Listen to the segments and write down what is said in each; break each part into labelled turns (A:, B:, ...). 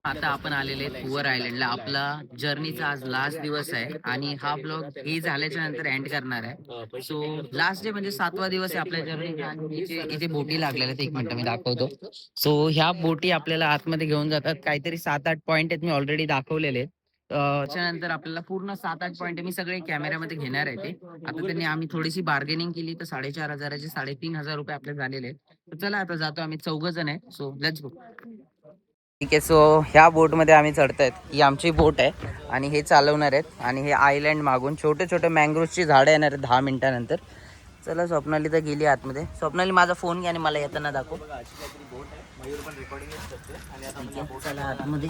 A: आता आपण आलेले आहेत पुअर आयलंडला. आपला जर्नीचा आज लास्ट दिवस आहे आणि हा ब्लॉग हे झाल्याच्या नंतर एंड करणार आहे. सो लास्ट डे म्हणजे 7वा दिवस आहे आपल्या जर्नीचा आणि इथे बोटी लागलेल्या आहेत. एक मिनिट मी दाखवतो. सो ह्या बोटी आपल्याला आतमध्ये घेऊन जातात. काहीतरी 7-8 पॉईंट आहेत, मी ऑलरेडी दाखवलेले आहेत. त्याच्यानंतर आपल्याला पूर्ण 7-8 पॉईंट मी सगळे कॅमेऱ्यामध्ये घेणार आहे ते. आता त्यांनी आम्ही थोडीशी बार्गेनिंग केली तर 4,500चे 3,500 रुपये आपले झालेले आहेत. तर चला आता जातो, आम्ही 4 जण आहे. So let's go. ठीक आहे. सो ह्या बोटमध्ये आम्ही चढतायत. ही आमची बोट आहे आणि हे चालवणार आहेत आणि हे आयलँड मागून छोटे छोटे मँग्रोव्हची झाडं येणार आहेत 10 मिनिटानंतर. चला, स्वप्नाली तर गेली आतमध्ये. स्वप्नाली माझा फोन घ्या आणि मला येताना दाखव. चला आतमध्ये.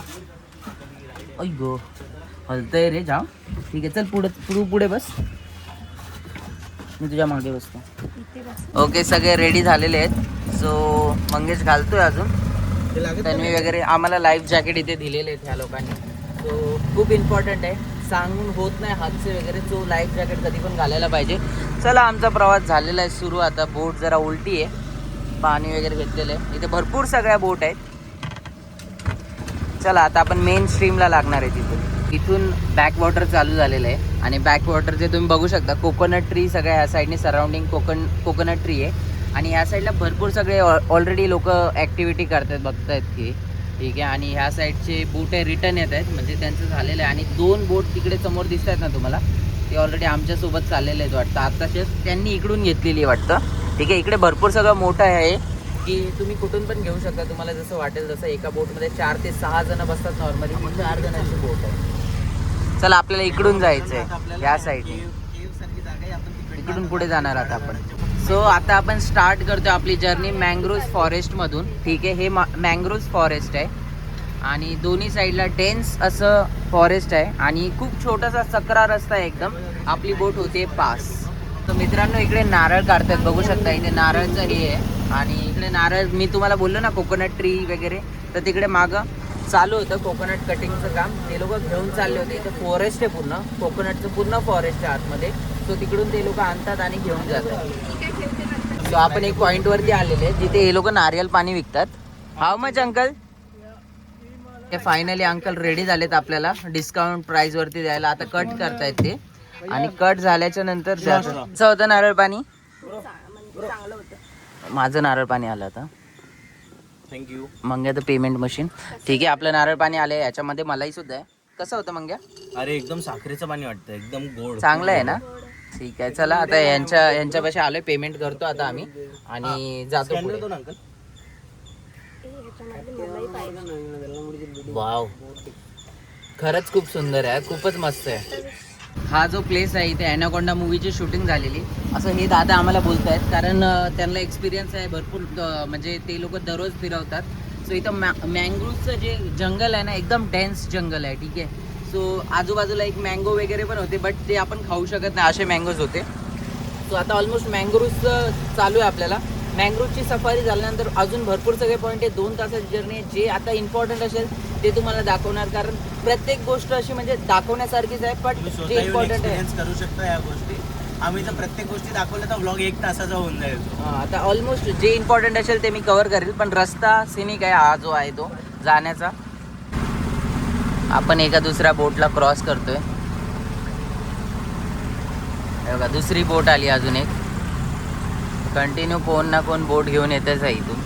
A: ऐ गो हलतंय रे जाम. ठीक आहे, चल पुढे बस, मी तुझ्या मागे बसतो. ओके, सगळे रेडी झालेले आहेत. सो मंगेश घालतोय अजून. तन्वी वगैरे आम्हाला लाईफ जॅकेट इथे दिलेले आहेत ह्या लोकांनी. सो खूप इम्पॉर्टंट आहे, सांगून होत नाही हादसे वगैरे. सो लाईफ जॅकेट कधी पण घालायला पाहिजे. चला, आमचा प्रवास झालेला आहे सुरू. आता बोट जरा उलटी आहे, पाणी वगैरे घेतलेलं आहे. इथे भरपूर सगळ्या बोट आहेत. चला आता आपण मेन स्ट्रीमला लागणार आहे. इथून बॅक वॉटर चालू झालेलं आहे आणि बॅक वॉटरचे तुम्ही बघू शकता कोकोनट ट्री सगळ्या ह्या साईडने सराउंडिंग कोकोनट ट्री आहे. आणि ह्या साईडला भरपूर सगळे ऑलरेडी लोक ॲक्टिव्हिटी करतात, बघतायत की. ठीक आहे. आणि ह्या साईडचे बोट आहे रिटर्न येत आहेत, म्हणजे त्यांचं झालेलं आहे. आणि 2 बोट तिकडे समोर दिसत आहेत ना तुम्हाला, ते ऑलरेडी आमच्यासोबत चाललेले आहेत वाटतं. आत्ताच त्यांनी इकडून घेतलेली वाटतं. ठीक आहे. इकडे भरपूर सगळं मोठं आहे की तुम्ही कुठून पण घेऊ शकता, तुम्हाला जसं वाटेल तसं. एका बोटमध्ये 4 ते 6 जण बसतात नॉर्मली. 4 जणांची बोट आहे. चला, आपल्याला इकडून जायचं आहे, या साईडने. इकडून पुढे जाणार आता आपण. सो आता आपण स्टार्ट करतो आपली जर्नी मँग्रोव्ह फॉरेस्टमधून. ठीक आहे. हे मँग्रोव्ह फॉरेस्ट आहे आणि दोन्ही साईडला डेन्स असं फॉरेस्ट आहे आणि खूप छोटासा सकरा रस्ता आहे एकदम. आपली बोट होते पास. तर मित्रांनो, इकडे नारळ काढतात, बघू शकता. इथे नारळचं हे आहे आणि इकडे नारळ, मी तुम्हाला बोललो ना कोकोनट ट्री वगैरे, तर तिकडे मागं चालू होतं कोकोनट कटिंगचं काम. ते लोक घेऊन चालले होते. इथे फॉरेस्ट आहे पूर्ण, कोकोनटचं पूर्ण फॉरेस्ट आहे आतमध्ये. सो तिकडून ते लोक आणतात आणि घेऊन जातात. सो आपण एक पॉईंटवरती आलेले आहे जिथे हे लोक नारियल पाणी विकतात. How much uncle? ते फायनली अंकल रेडी झालेत आपल्याला डिस्काउंट प्राइसवरती द्यायला. आता कट करतायत ते आणि कट झाल्याच्या नंतर कसं होतं नारळ पाणी? माझं नारळ पाणी आलं आता.
B: थँक्यू.
A: मंग्या तर पेमेंट मशीन. ठीक आहे, आपलं नारळ पाणी आलंय. याच्यामध्ये मलाही सुद्धा आहे. कसं होतं मंग्या?
B: अरे एकदम साखरेचं पाणी वाटतं, एकदम गोड.
A: चांगलं आहे ना? ठीक आहे. चला आता यांच्यापाशी आलोय, पेमेंट करतो आता आम्ही आणि जातो पुढे. वाव, खरंच खूप सुंदर आहे, खूपच मस्त आहे. हा जो प्लेस आहे, इथे ॲनाकोंडा मूवीची शूटिंग झालेली असं हे दादा आम्हाला बोलत आहेत. कारण त्यांना एक्सपिरियन्स आहे भरपूर, म्हणजे ते लोक दररोज फिरवतात. सो इथं मँग्रोव्हचं जे जंगल आहे ना, एकदम डेन्स जंगल आहे. ठीक आहे. सो आजूबाजूला एक मँगो वगैरे पण होते, बट ते आपण खाऊ शकत नाही, असे मँगोज होते. सो आता ऑलमोस्ट मँग्रोव्हचं चालू आहे आपल्याला. मँग्रोव्हची सफारी झाल्यानंतर अजून भरपूर सगळे पॉईंट आहे. 2 तासाची जर्नी आहे. जे आता इम्पॉर्टंट असेल ते तुम्हाला दाखवणार, कारण प्रत्येक गोष्ट अशी म्हणजे दाखवण्यासारखीच आहे, पण जे इम्पॉर्टंट आहे
B: करू शकता या गोष्टी. आम्ही तर प्रत्येक गोष्टी दाखवल्या तर व्लॉग 1 तासाचा होऊन जाईल.
A: आता ऑलमोस्ट जे इम्पॉर्टंट असेल ते मी कव्हर करेल, पण रस्ता सिनिक आहे हा जो आहे तो जाण्याचा. आपण एका दुसऱ्या बोटला क्रॉस करतोय. बघा, दुसरी बोट आली अजून एक. कंटिन्यू कोण ना कोण बोट घेऊन येतेच आहे इथून.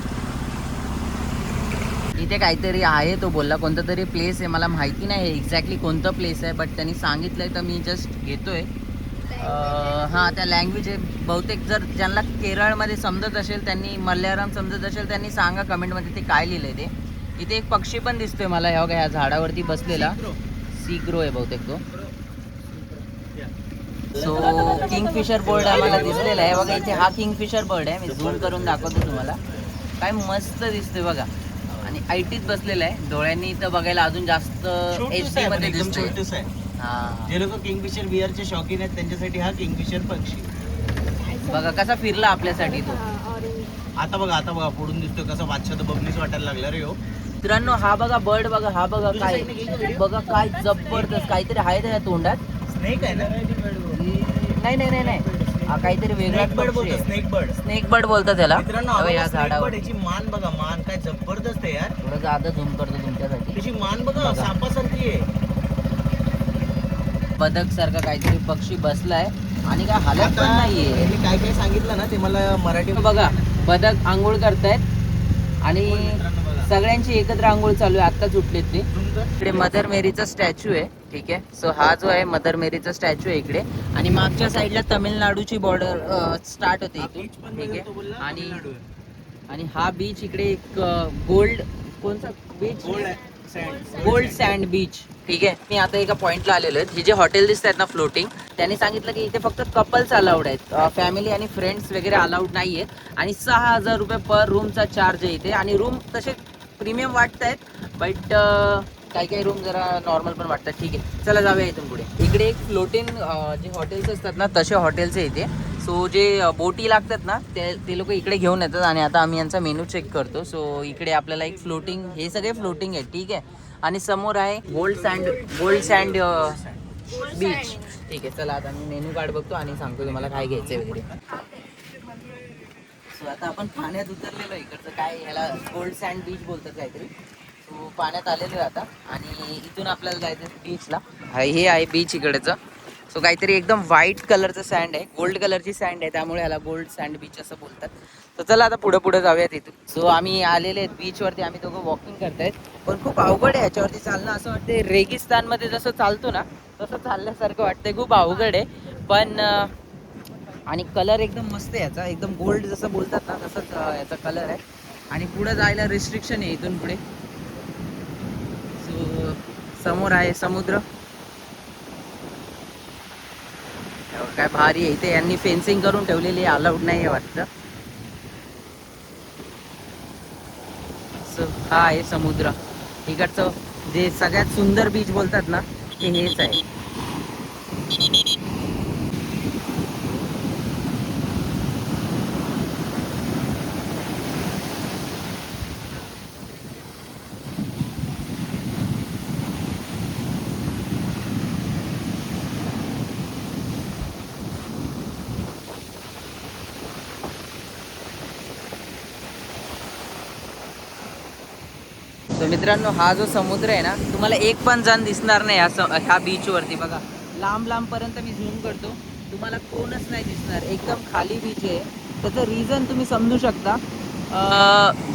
A: इथे काहीतरी आहे, तो बोलला कोणता तरी प्लेस आहे, मला माहिती नाही एक्झॅक्टली कोणतं प्लेस आहे, बट त्यांनी सांगितलंय तर मी जस्ट घेतोय. हां, त्या लँग्वेज आहे बहुतेक. जर ज्यांना केरळमध्ये समजत असेल, त्यांनी मल्याळम समजत असेल, त्यांनी सांगा कमेंटमध्ये ते काय लिहिलंय ते. इथे एक पक्षी पण दिसतोय मला, ह्या झाडावरती बसलेला. सीग्रो आहे बहुतेक तो. सो किंगफिशर बर्ड आम्हाला दिसलेला आहे बघा इथे. हा किंगफिशर बर्ड आहे, मी झूम करून दाखवतो तुम्हाला. काय मस्त दिसतोय बघा. आणि आयटीत बसलेला आहे, डोळ्यांनी इथं बघायला अजून जास्त HD मध्ये दिसतोय. हा,
B: जे लोक किंगफिशर बियरचे शौकीन आहेत त्यांच्यासाठी हा किंगफिशर पक्षी
A: बघा कसा फिरला आपल्यासाठी तो.
B: आता बघा पुढून दिसतोय कसं. बादशाह तर बघणीच वाटायला लागला रे हो.
A: मित्रांनो, हा बघा बर्ड बघा, हा बघा काय, बघा काय जबरदस्त काहीतरी आहे त्या तोंडात.
B: स्नेक आहे ना?
A: नाही, हा काहीतरी वेगळा
B: स्नेक बर्ड बोलतात, स्नेक बर्ड.
A: स्नेक बर्ड बोलतात त्याला.
B: मित्रांनो
A: अहो,
B: आम्हाला
A: या
B: snake
A: झाडावर
B: bird याची मान बघा, मान काय जबरदस्त आहे यार.
A: थोडं जादा झूम करतो तुमच्यासाठी.
B: त्याची मान बघा
A: बघा.
B: सापासारखी आहे.
A: बदक सारखा काहीतरी पक्षी बसलाय आणि काय हालत पण
B: आता
A: नाहीये.
B: मी काय काय सांगितलं ना ते मला मराठी
A: बघा बदक आंघोळ करतायत आणि सगळ्यांची एकत्र आंघोळ चालू आहे. आत्ताच उठलेत ते. इकडे मदर मेरीचा स्टॅच्यू आहे. ठीक आहे. सो हा जो आहे मदर मेरीचा स्टॅच्यू आहे इकडे. आणि मागच्या साईडला तामिळनाडूची बॉर्डर स्टार्ट होते इथून. ठीक आहे. आणि हा बीच इकडे एक गोल्ड कोणता बीच, गोल्ड सँड बीच. ठीक आहे. मी आता एका पॉइंटला आलेलो आहे. हे जे हॉटेल दिसत आहेत ना फ्लोटिंग, त्यांनी सांगितलं की इथे फक्त कपल्स अलाउड आहेत, फॅमिली आणि फ्रेंड्स वगैरे अलाउड नाही आहेत. आणि 6,000 रुपये पर रूमचा चार्ज आहे इथे. आणि रूम तसे प्रीमियम वाटत आहेत बट काही काही रूम जरा नॉर्मल पण वाटतात. ठीक आहे, चला जाऊया इथून पुढे. इकडे एक फ्लोटिंग जे हॉटेल्स असतात ना तसे हॉटेल्स आहे इथे. सो जे बोटी लागतात ना ते लोक इकडे घेऊन येतात. आणि आता आम्ही यांचा मेनू चेक करतो. सो इकडे आपल्याला एक फ्लोटिंग, हे सगळे फ्लोटिंग आहे. ठीक आहे. आणि समोर आहे गोल्ड सँड बीच. ठीक आहे, चला आता मी मेनू कार्ड बघतो आणि सांगतो तुम्हाला काय घ्यायचं आहे वगैरे. सो आता आपण पाण्यात उतरलेलो. इकडचं काय ह्याला गोल्ड सँड बीच बोलतात काहीतरी. सो पाण्यात आलेलो आहे आता आणि इथून आपल्याला जायचं बीचला. हे आहे बीच इकडचं. सो काहीतरी एकदम व्हाईट कलरचं सँड आहे, गोल्ड कलरची सँड आहे, त्यामुळे ह्याला गोल्ड सँड बीच असं बोलतात. तर चला आता पुढे जाऊयात इथून. सो आम्ही आलेले आहेत बीचवरती. आम्ही दोघं वॉकिंग करतायत पण खूप अवघड आहे याच्यावरती चालणं. असं वाटतंय रेगिस्तानमध्ये जसं चालतो ना तसं चालल्यासारखं वाटतंय. खूप अवघड आहे पण आणि कलर एकदम मस्त आहे याचा, एकदम गोल्ड जसं बोलतात ना तसंच याचा कलर आहे. आणि पुढे जायला रिस्ट्रिक्शन आहे इथून पुढे. सो समोर आहे समुद्र. काय भारी आहे इथे. यांनी फेन्सिंग करून ठेवलेली आहे, अलाउड नाही आहे वाटतं. सो हा आहे समुद्र. इकडचं जे सगळ्यात सुंदर बीच बोलतात ना ते हेच आहे. तर मित्रांनो हा जो समुद्र आहे ना तुम्हाला एक पण जण दिसणार नाही ह्या बीचवरती. बघा लांब लांबपर्यंत मी झूम करतो, तुम्हाला कोणच नाही दिसणार. एकदम खाली बीच आहे. त्याचं रिझन तुम्ही समजू शकता.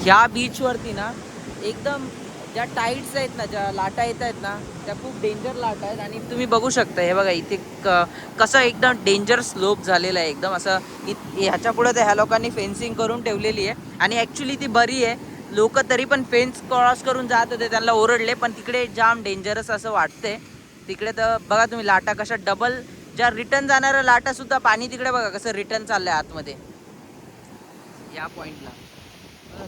A: ह्या बीचवरती ना एकदम ज्या टाईड्स आहेत ना, ज्या लाटा येत आहेत ना त्या खूप डेंजर लाटा आहेत. आणि तुम्ही बघू शकता हे बघा इथे कसं एकदम डेंजर स्लोप झालेलं आहे एकदम असं. ह्याच्या पुढे तर ह्या लोकांनी फेन्सिंग करून ठेवलेली आहे. आणि ॲक्च्युली ती बरी आहे. लोक तरी पण फेन्स क्रॉस करून जात होते, त्यांना ओरडले. पण तिकडे जाम डेंजरस असं वाटतंय. तिकडे तर बघा तुम्ही लाटा कशा डबल, ज्या रिटर्न जाणाऱ्या लाटा सुद्धा पाणी तिकडे बघा कसं रिटर्न चाललंय आतमध्ये या पॉइंटला.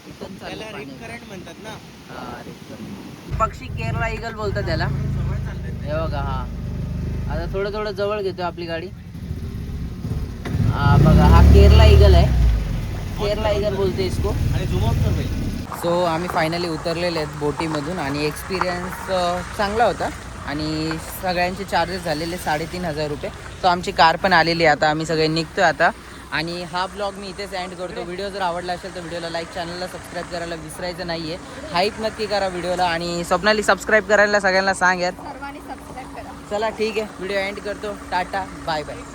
A: रिटर्न चाललंय पाणी.
B: करंट म्हणतात ना.
A: पक्षी केरला ईगल बोलतात त्याला. हे बघा हा आता थोडं जवळ घेतो आपली गाडी. हा बघा हा केरला ईगल आहे. केरला ईगल बोलते इसको.
B: आणि झूम आउट कर भाई.
A: सो आम्ही फायनली उतरलेले आहेत बोटीमधून आणि एक्सपिरियन्स चांगला होता. आणि सगळ्यांचे चार्जेस झालेले 3,500 रुपये. सो आमची कार पण आलेली आहे. आता आम्ही सगळे निघतो आता. आणि हा ब्लॉग मी इथेच एंड करतो. व्हिडिओ जर आवडला असेल तर व्हिडिओला लाईक, चॅनलला सबस्क्राईब करायला विसरायचं नाही आहे. हाईप नक्की करा व्हिडिओला. आणि स्वप्नाली सबस्क्राईब करायला सगळ्यांना सांग यार.
C: सर्वांनी सबस्क्राईब करा.
A: चला ठीक आहे, व्हिडिओ एंड करतो. Tata bye bye.